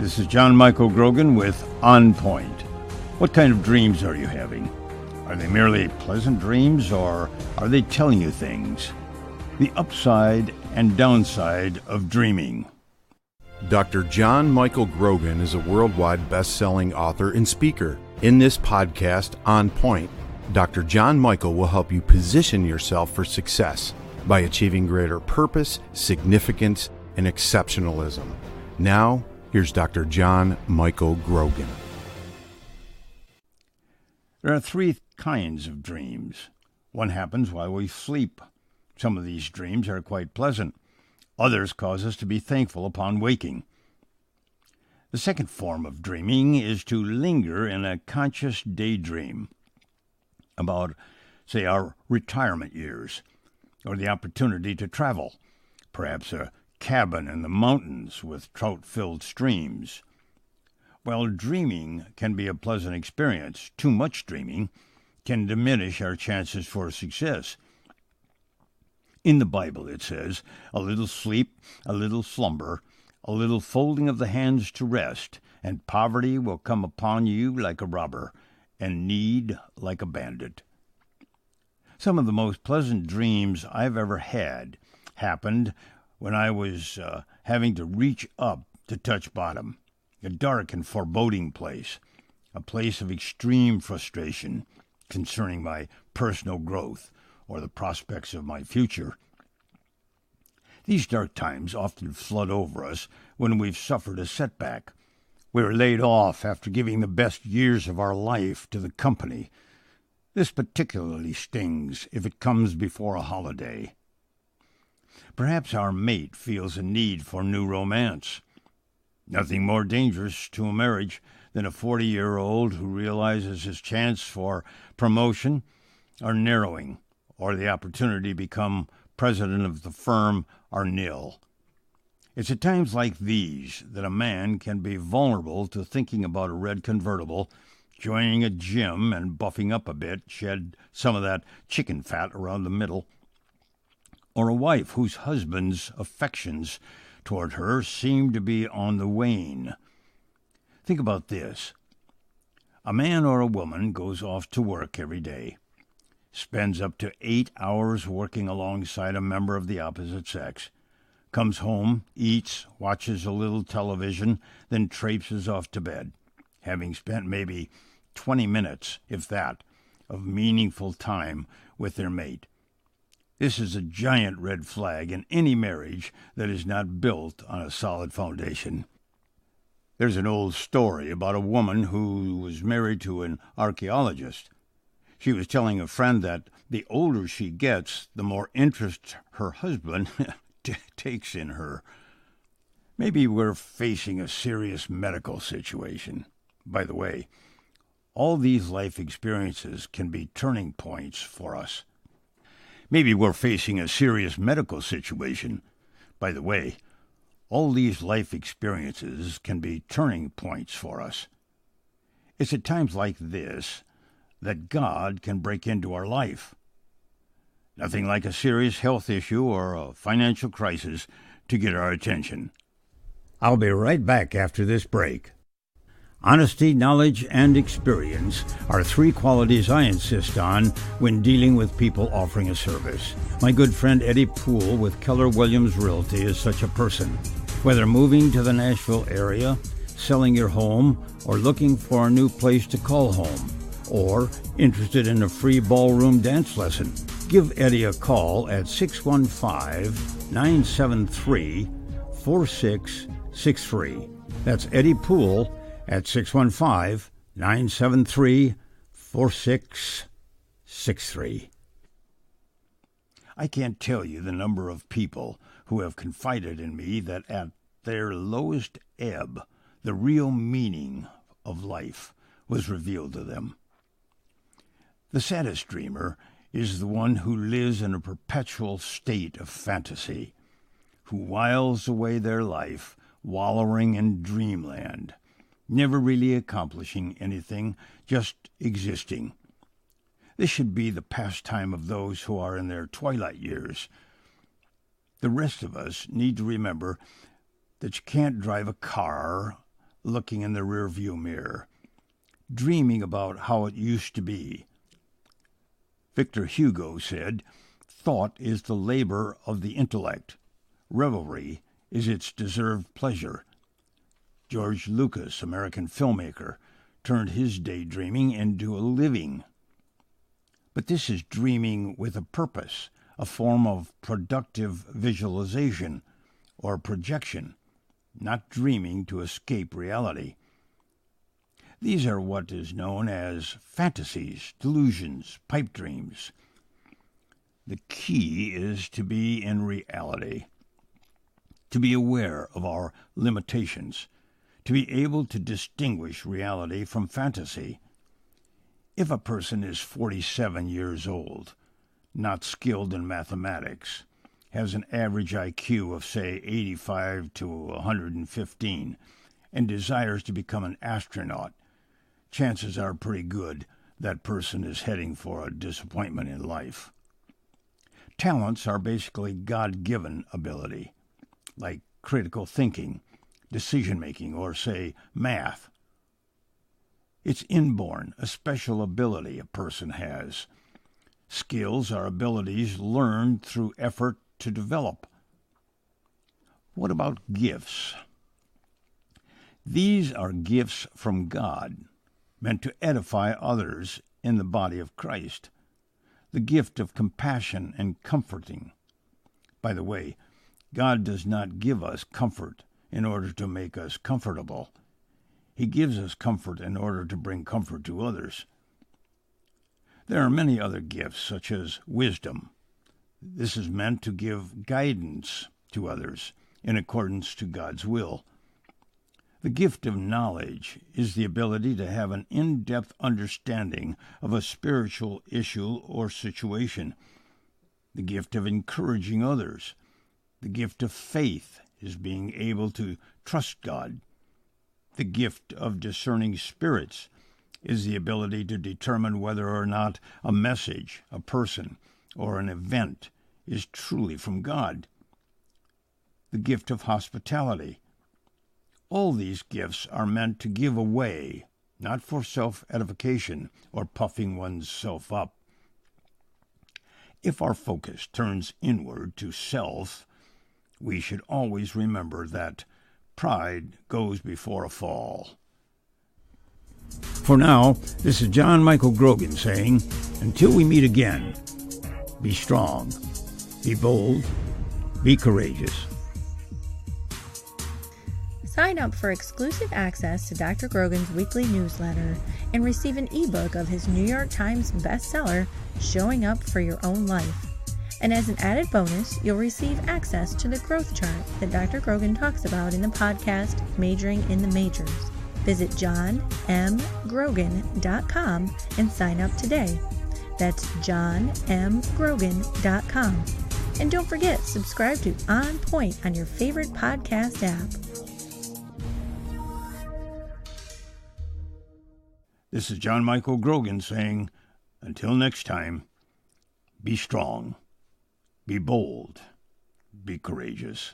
This is John Michael Grogan with On Point. What kind of dreams are you having? Are they merely pleasant dreams, or are they telling you things? The upside and downside of dreaming. Dr. John Michael Grogan is a worldwide best-selling author and speaker. In this podcast, On Point, Dr. John Michael will help you position yourself for success by achieving greater purpose, significance, and exceptionalism. Now, here's Dr. John Michael Grogan. There are three kinds of dreams. One happens while we sleep. Some of these dreams are quite pleasant. Others cause us to be thankful upon waking. The second form of dreaming is to linger in a conscious daydream about, say, our retirement years, or the opportunity to travel, perhaps a cabin in the mountains with trout-filled streams. While dreaming can be a pleasant experience, too much dreaming can diminish our chances for success. In the Bible it says, "A little sleep, a little slumber, a little folding of the hands to rest, and poverty will come upon you like a robber, and need like a bandit." Some of the most pleasant dreams I've ever had happened when I was having to reach up to touch bottom, a dark and foreboding place, a place of extreme frustration concerning my personal growth or the prospects of my future. These dark times often flood over us when we've suffered a setback. We're laid off after giving the best years of our life to the company. This particularly stings if it comes before a holiday. Perhaps our mate feels a need for new romance. Nothing more dangerous to a marriage than a 40-year-old who realizes his chance for promotion are narrowing, or the opportunity to become president of the firm are nil. It's at times like these that a man can be vulnerable to thinking about a red convertible, joining a gym and buffing up a bit, shed some of that chicken fat around the middle, or a wife whose husband's affections toward her seem to be on the wane. Think about this. A man or a woman goes off to work every day, spends up to 8 hours working alongside a member of the opposite sex, comes home, eats, watches a little television, then traipses off to bed, having spent maybe 20 minutes, if that, of meaningful time with their mate. This is a giant red flag in any marriage that is not built on a solid foundation. There's an old story about a woman who was married to an archaeologist. She was telling a friend that the older she gets, the more interest her husband takes in her. Maybe we're facing a serious medical situation. By the way, all these life experiences can be turning points for us. Maybe we're facing a serious medical situation. By the way, all these life experiences can be turning points for us. It's at times like this that God can break into our life. Nothing like a serious health issue or a financial crisis to get our attention. I'll be right back after this break. Honesty, knowledge, and experience are three qualities I insist on when dealing with people offering a service. My good friend Eddie Poole with Keller Williams Realty is such a person. Whether moving to the Nashville area, selling your home, or looking for a new place to call home, or interested in a free ballroom dance lesson, give Eddie a call at 615-973-4663. That's Eddie Poole at 615-973-4663. I can't tell you the number of people who have confided in me that at their lowest ebb, the real meaning of life was revealed to them. The saddest dreamer is the one who lives in a perpetual state of fantasy, who whiles away their life wallowing in dreamland, never really accomplishing anything, just existing. This should be the pastime of those who are in their twilight years. The rest of us need to remember that you can't drive a car looking in the rearview mirror, dreaming about how it used to be. Victor Hugo said, "Thought is the labor of the intellect. Revelry is its deserved pleasure." George Lucas, American filmmaker, turned his daydreaming into a living. But this is dreaming with a purpose, a form of productive visualization or projection, not dreaming to escape reality. These are what is known as fantasies, delusions, pipe dreams. The key is to be in reality, to be aware of our limitations, to be able to distinguish reality from fantasy. If a person is 47 years old, not skilled in mathematics, has an average IQ of, say, 85 to 115, and desires to become an astronaut, chances are pretty good that person is heading for a disappointment in life. Talents are basically God-given ability, like critical thinking, decision-making, or, say, math. It's inborn, a special ability a person has. Skills are abilities learned through effort to develop. What about gifts? These are gifts from God, meant to edify others in the body of Christ. The gift of compassion and comforting. By the way, God does not give us comfort in order to make us comfortable. He gives us comfort in order to bring comfort to others. There are many other gifts, such as wisdom. This is meant to give guidance to others in accordance to God's will. The gift of knowledge is the ability to have an in-depth understanding of a spiritual issue or situation. The gift of encouraging others. The gift of faith is being able to trust God. The gift of discerning spirits is the ability to determine whether or not a message, a person, or an event is truly from God. The gift of hospitality. All these gifts are meant to give away, not for self-edification or puffing oneself up. If our focus turns inward to self, we should always remember that pride goes before a fall. For now, this is John Michael Grogan saying, until we meet again, be strong, be bold, be courageous. Sign up for exclusive access to Dr. Grogan's weekly newsletter and receive an ebook of his New York Times bestseller, Showing Up for Your Own Life. And as an added bonus, you'll receive access to the growth chart that Dr. Grogan talks about in the podcast, Majoring in the Majors. Visit johnmgrogan.com and sign up today. That's johnmgrogan.com. And don't forget, subscribe to On Point on your favorite podcast app. This is John Michael Grogan saying, until next time, be strong, be bold, be courageous.